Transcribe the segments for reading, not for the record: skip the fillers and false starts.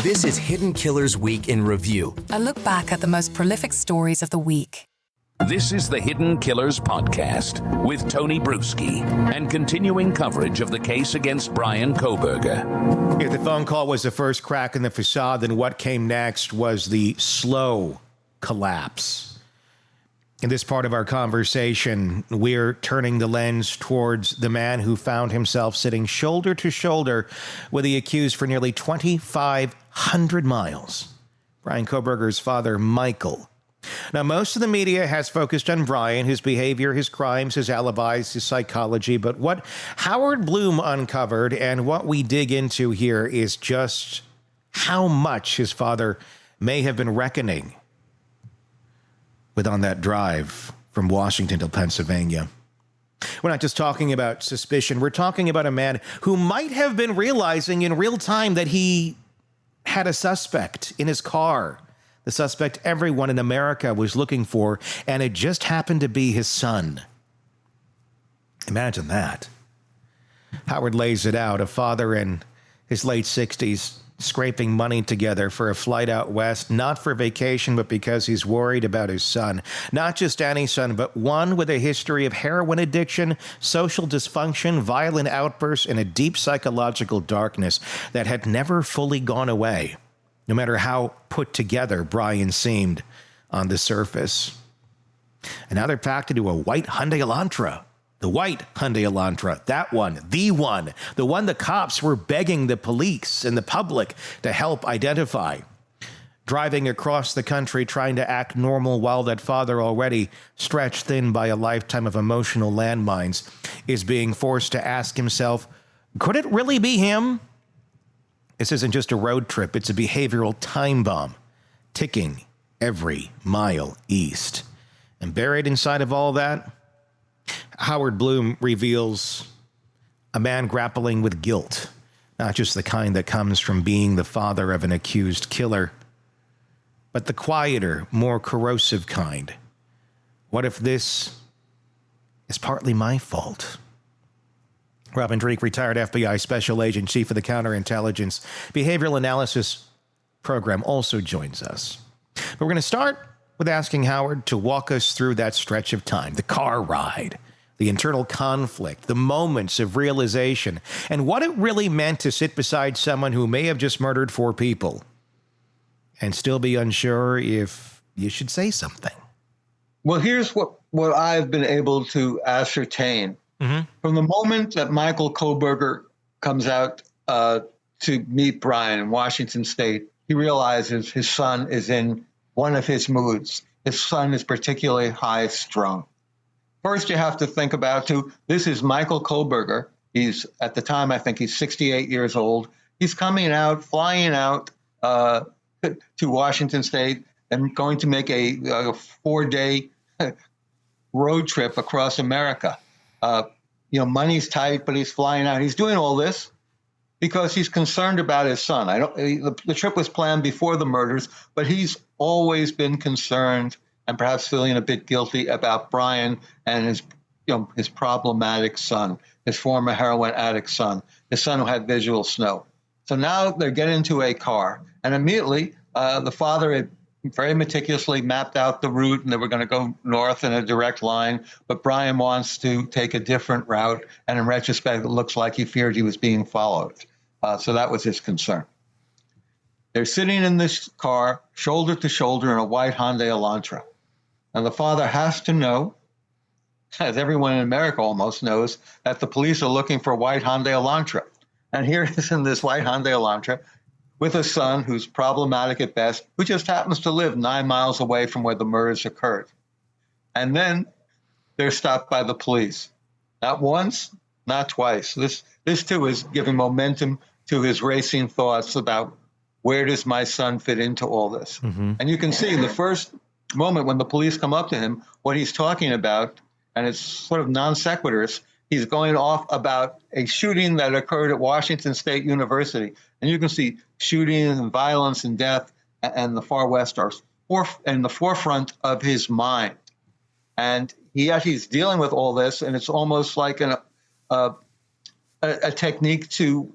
This is Hidden Killers Week in Review. A look back at the most prolific stories of the week. This is the Hidden Killers Podcast with Tony Brueski and continuing coverage of the case against Bryan Kohberger. If the phone call was the first crack in the facade, then what came next was the slow collapse. In this part of our conversation, we're turning the lens towards the man who found himself sitting shoulder to shoulder with the accused for nearly 2,500 miles. Bryan Kohberger's father, Michael. Now, most of the media has focused on Bryan, his behavior, his crimes, his alibis, his psychology. But what Howard Blum uncovered and what we dig into here is just how much his father may have been reckoning with on that drive from Washington to Pennsylvania. We're not just talking about suspicion. We're talking about a man who might have been realizing in real time that he had a suspect in his car. The suspect everyone in America was looking for, and it just happened to be his son. Imagine that. Howard lays it out, a father in his late 60s, scraping money together for a flight out west, not for vacation, but because he's worried about his son. Not just any son, but one with a history of heroin addiction, social dysfunction, violent outbursts, and a deep psychological darkness that had never fully gone away, no matter how put together Bryan seemed on the surface. And now they're packed into a white Hyundai Elantra. The white Hyundai Elantra, that one, the one the cops were begging the police and the public to help identify. Driving across the country trying to act normal while that father, already stretched thin by a lifetime of emotional landmines, is being forced to ask himself, could it really be him? This isn't just a road trip, it's a behavioral time bomb, ticking every mile east. And buried inside of all that, Howard Blum reveals a man grappling with guilt, not just the kind that comes from being the father of an accused killer, but the quieter, more corrosive kind. What if this is partly my fault? Robin Dreeke, retired FBI Special Agent, Chief of the Counterintelligence Behavioral Analysis Program, also joins us. But we're going to start with asking Howard to walk us through that stretch of time, the car ride, the internal conflict, the moments of realization, and what it really meant to sit beside someone who may have just murdered 4 people and still be unsure if you should say something. Well, here's what I've been able to ascertain. From the moment that Michael Kohberger comes out to meet Bryan in Washington State, he realizes his son is in one of his moods. His son is particularly high-strung. First, you have to think about, this is Michael Kohberger. He's, at the time, I think he's 68 years old. He's flying out to Washington State and going to make a 4-day road trip across America. Money's tight, but he's flying out. He's doing all this because he's concerned about his son. The trip was planned before the murders, but he's always been concerned and perhaps feeling a bit guilty about Bryan and his problematic son, his former heroin addict son, his son who had visual snow. So now they get into a car, and immediately the father had very meticulously mapped out the route, and they were going to go north in a direct line, but Bryan wants to take a different route, and in retrospect, it looks like he feared he was being followed. So that was his concern. They're sitting in this car, shoulder to shoulder, in a white Hyundai Elantra. And the father has to know, as everyone in America almost knows, that the police are looking for a white Hyundai Elantra. And here he is in this white Hyundai Elantra with a son who's problematic at best, who just happens to live 9 miles away from where the murders occurred. And then they're stopped by the police. Not once, not twice. This too is giving momentum to his racing thoughts about where does my son fit into all this? And you can see the first moment when the police come up to him, what he's talking about, and it's sort of non sequiturs, he's going off about a shooting that occurred at Washington State University. And you can see shooting and violence and death and the far west are in the forefront of his mind. And he's dealing with all this, and it's almost like a technique to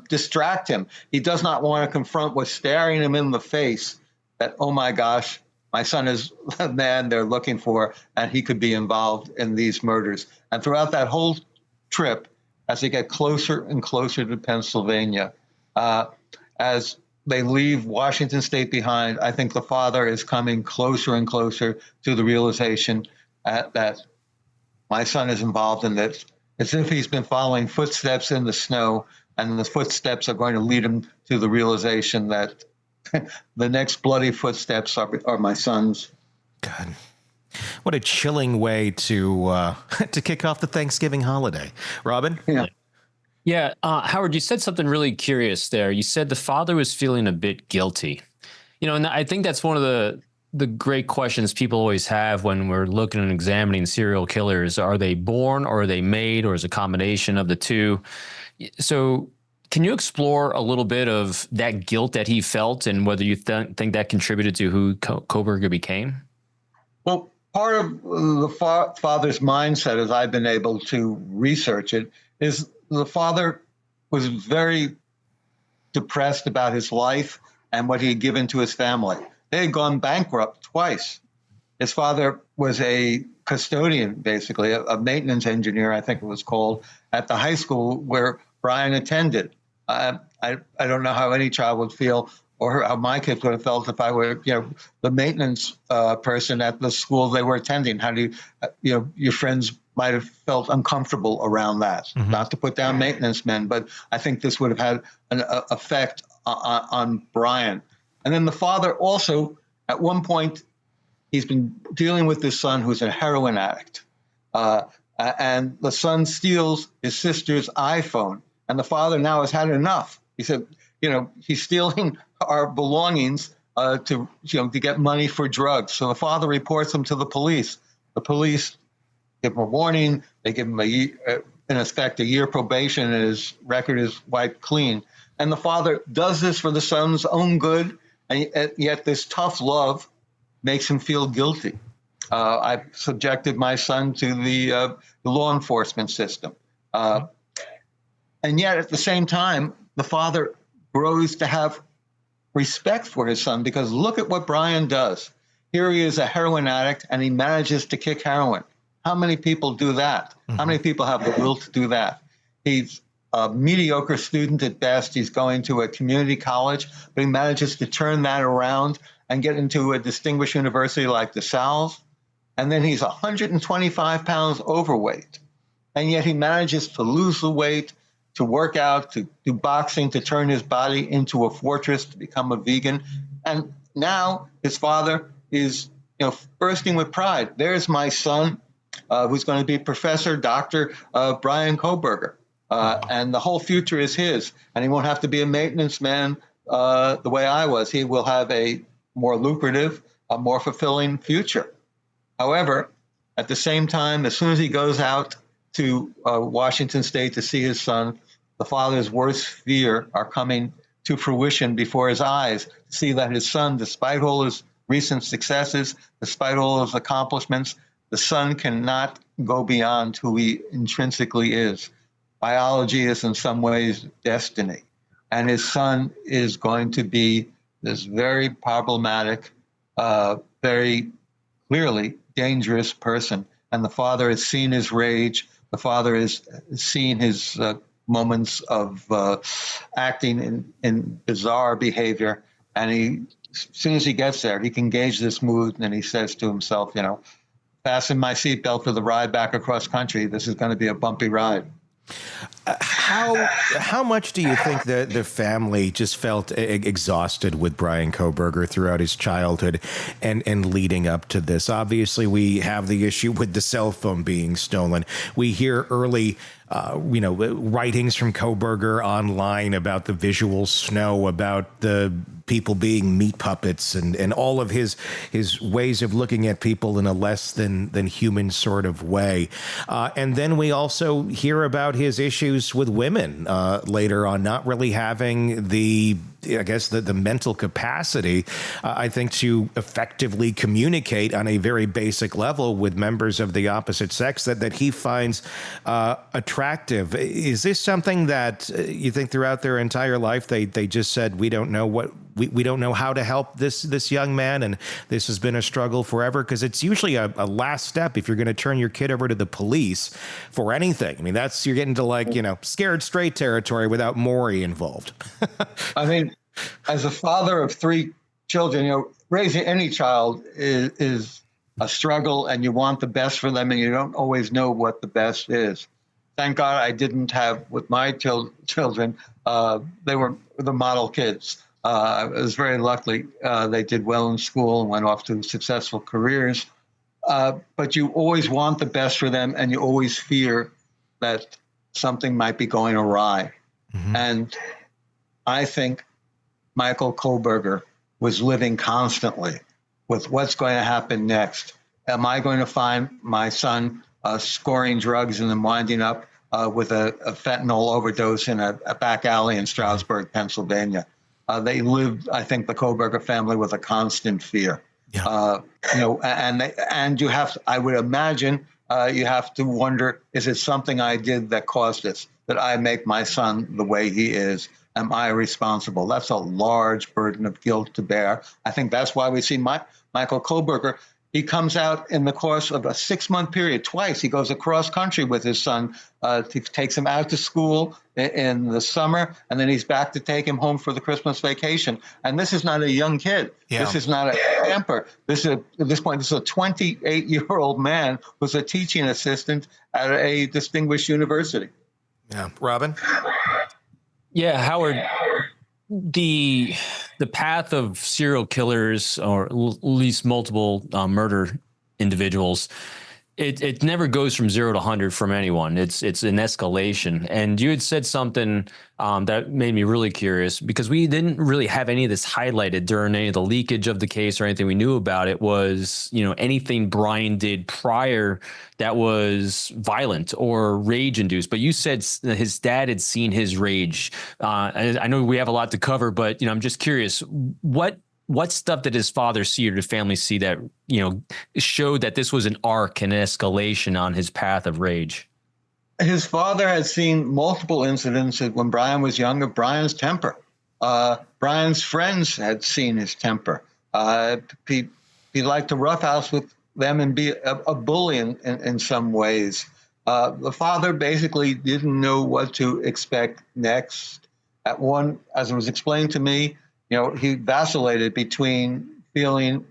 distract him. He does not want to confront what's staring him in the face, that, oh my gosh, my son is the man they're looking for, and he could be involved in these murders. And throughout that whole trip, as they get closer and closer to Pennsylvania, as they leave Washington State behind, I think the father is coming closer and closer to the realization that my son is involved in this. It's as if he's been following footsteps in the snow, and the footsteps are going to lead him to the realization that the next bloody footsteps are my son's. God, what a chilling way to to kick off the Thanksgiving holiday. Robin? Yeah, Howard, you said something really curious there. You said the father was feeling a bit guilty. And I think that's one of the great questions people always have when we're looking and examining serial killers. Are they born, or are they made, or is it a combination of the two? So can you explore a little bit of that guilt that he felt, and whether you think that contributed to who Kohberger became? Well, part of the father's mindset, as I've been able to research it, is the father was very depressed about his life and what he had given to his family. They had gone bankrupt twice. His father was a custodian, basically, a maintenance engineer, I think it was called, at the high school where Brian attended. I don't know how any child would feel, or how my kids would have felt if I were, the maintenance person at the school they were attending. How do your friends might have felt uncomfortable around that. Mm-hmm. Not to put down maintenance men, but I think this would have had an effect on Brian. And then the father also, at one point, he's been dealing with his son who's a heroin addict. And the son steals his sister's iPhone. And the father now has had enough. He said, he's stealing our belongings to get money for drugs. So the father reports him to the police. The police give him a warning. They give him in effect, a year probation, and his record is wiped clean. And the father does this for the son's own good, and yet this tough love makes him feel guilty. I subjected my son to the law enforcement system. And yet at the same time, the father grows to have respect for his son, because look at what Brian does. Here he is, a heroin addict, and he manages to kick heroin. How many people do that? Mm-hmm. How many people have the will to do that? He's a mediocre student at best. He's going to a community college, but he manages to turn that around and get into a distinguished university like the Sal's. And then he's 125 pounds overweight. And yet he manages to lose the weight, to work out, to do boxing, to turn his body into a fortress, to become a vegan. And now his father is, bursting with pride. There's my son, who's going to be Professor Dr. Brian Kohberger. And the whole future is his. And he won't have to be a maintenance man the way I was. He will have a more lucrative, a more fulfilling future. However, at the same time, as soon as he goes out to Washington State to see his son, the father's worst fear are coming to fruition before his eyes, to see that his son, despite all his recent successes, despite all his accomplishments, the son cannot go beyond who he intrinsically is. Biology is in some ways destiny. And his son is going to be this very problematic, very clearly dangerous person. And the father has seen his rage. The father has seen his moments of acting in bizarre behavior. And he, as soon as he gets there, he can gauge this mood, and he says to himself, fasten my seatbelt for the ride back across country. This is going to be a bumpy ride. How much do you think that the family just felt exhausted with Brian Kohberger throughout his childhood and leading up to this? Obviously, we have the issue with the cell phone being stolen. We hear early writings from Kohberger online about the visual snow, about the people being meat puppets, and all of his ways of looking at people in a less than human sort of way. And then we also hear about his issues with women later on, not really having the I guess, the mental capacity, I think, to effectively communicate on a very basic level with members of the opposite sex that he finds attractive. Is this something that you think throughout their entire life they just said, we don't know what we don't know how to help this young man, and this has been a struggle forever? Because it's usually a last step if you're going to turn your kid over to the police for anything. I mean, you're getting to, like, scared straight territory without Maury involved. I mean, as a father of 3 children, raising any child is a struggle, and you want the best for them, and you don't always know what the best is. Thank God I didn't have with my children. They were the model kids. I was very lucky. They did well in school and went off to successful careers. But you always want the best for them, and you always fear that something might be going awry. Mm-hmm. And I think Michael Kohberger was living constantly with what's going to happen next. Am I going to find my son scoring drugs and then winding up with a fentanyl overdose in a back alley in Stroudsburg, Pennsylvania? They lived, I think, the Kohberger family with a constant fear. Yeah. And you have, I would imagine, you have to wonder, is it something I did that caused this? That I make my son the way he is? Am I responsible? That's a large burden of guilt to bear. I think that's why we see Michael Kohberger. He comes out in the course of a 6-month period. Twice he goes across country with his son. He takes him out to school in the summer, and then he's back to take him home for the Christmas vacation. And this is not a young kid. Yeah. This is not a camper. At this point, this is a 28-year-old man who's a teaching assistant at a distinguished university. Yeah, Robin? Yeah, Howard, the path of serial killers, or at least multiple murder individuals, it never goes from 0 to 100 from anyone. It's an escalation. And you had said something that made me really curious, because we didn't really have any of this highlighted during any of the leakage of the case or anything we knew about it. Was, anything Brian did prior that was violent or rage induced. But you said his dad had seen his rage. I know we have a lot to cover, but I'm just curious, what stuff did his father see or the family see that, showed that this was an arc and escalation on his path of rage? His father had seen multiple incidents when Brian was younger. Brian's temper. Brian's friends had seen his temper. He liked to roughhouse with them and be a bully in some ways. The father basically didn't know what to expect next. As it was explained to me, he vacillated between feeling,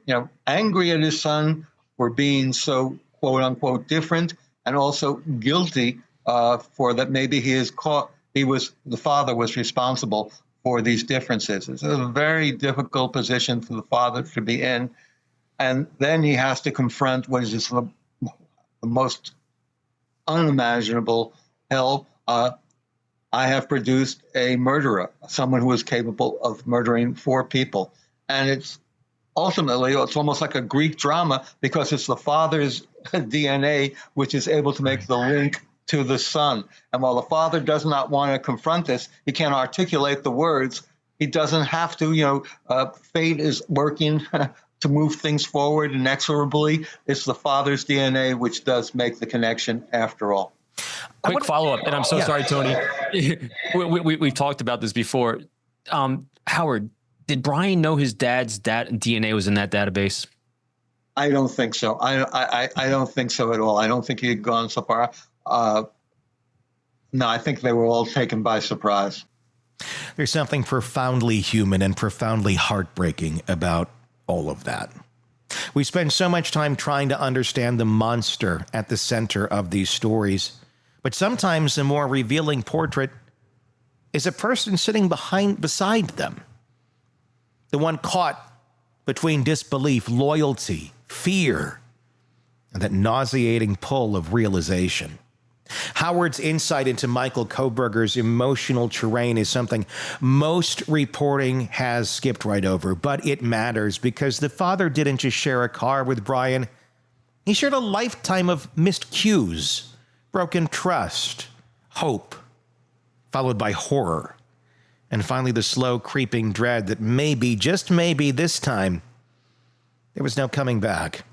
angry at his son for being so, quote unquote, different, and also guilty for that maybe the father was responsible for these differences. It's a very difficult position for the father to be in. And then he has to confront what is just the most unimaginable hell. I have produced a murderer, someone who is capable of murdering 4 people. And it's almost like a Greek drama, because it's the father's DNA which is able to make the link to the son. And while the father does not want to confront this, he can't articulate the words. He doesn't have to, fate is working to move things forward inexorably. It's the father's DNA which does make the connection after all. Quick follow-up, and I'm so sorry, Tony. We've talked about this before. Howard, did Brian know his dad's DNA was in that database? I don't think so. I don't think so at all. I don't think he had gone so far. No, I think they were all taken by surprise. There's something profoundly human and profoundly heartbreaking about all of that. We spend so much time trying to understand the monster at the center of these stories, but sometimes the more revealing portrait is a person sitting beside them, the one caught between disbelief, loyalty, fear, and that nauseating pull of realization. Howard's insight into Michael Kohberger's emotional terrain is something most reporting has skipped right over, but it matters because the father didn't just share a car with Brian. He shared a lifetime of missed cues, broken trust, hope, followed by horror. And finally, the slow creeping dread that maybe, just maybe this time, there was no coming back.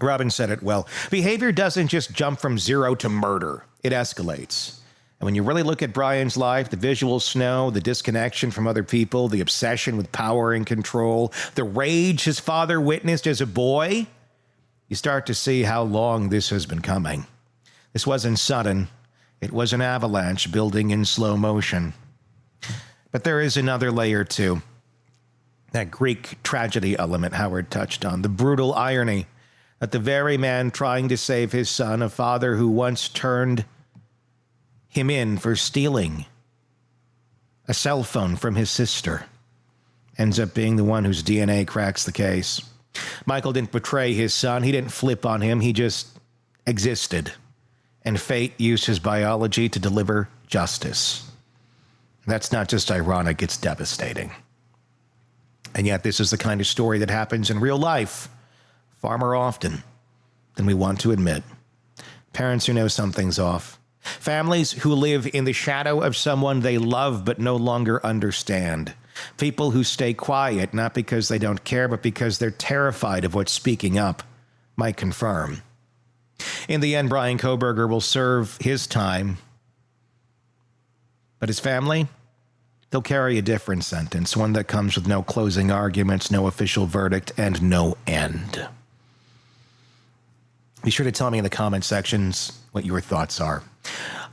Robin said it well. Behavior doesn't just jump from zero to murder. It escalates. And when you really look at Brian's life, the visual snow, the disconnection from other people, the obsession with power and control, the rage his father witnessed as a boy, you start to see how long this has been coming. This wasn't sudden. It was an avalanche building in slow motion. But there is another layer, too. That Greek tragedy element Howard touched on, the brutal irony that the very man trying to save his son, a father who once turned him in for stealing a cell phone from his sister, ends up being the one whose DNA cracks the case. Michael didn't betray his son. He didn't flip on him. He just existed. And fate used his biology to deliver justice. That's not just ironic, it's devastating. And yet this is the kind of story that happens in real life far more often than we want to admit. Parents who know something's off. Families who live in the shadow of someone they love but no longer understand. People who stay quiet, not because they don't care, but because they're terrified of what speaking up might confirm. In the end, Brian Kohberger will serve his time, but his family, they'll carry a different sentence, one that comes with no closing arguments, no official verdict, and no end. Be sure to tell me in the comment sections what your thoughts are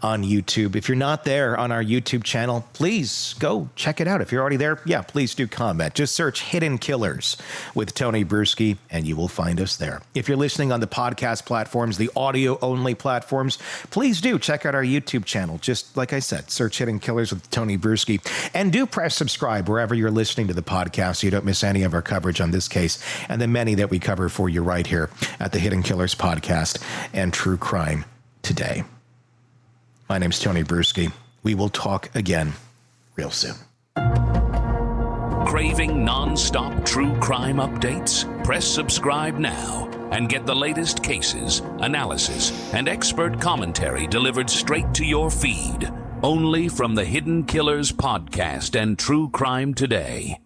on YouTube. If you're not there on our YouTube channel, please go check it out. If you're already there, please do comment. Just search Hidden Killers with Tony Brueski, and you will find us there. If you're listening on the podcast platforms, the audio-only platforms, please do check out our YouTube channel. Just like I said, search Hidden Killers with Tony Brueski, and do press subscribe wherever you're listening to the podcast so you don't miss any of our coverage on this case and the many that we cover for you right here at the Hidden Killers podcast and True Crime Today. My name's Tony Brueski. We will talk again real soon. Craving non-stop true crime updates? Press subscribe now and get the latest cases, analysis, and expert commentary delivered straight to your feed. Only from the Hidden Killers podcast and True Crime Today.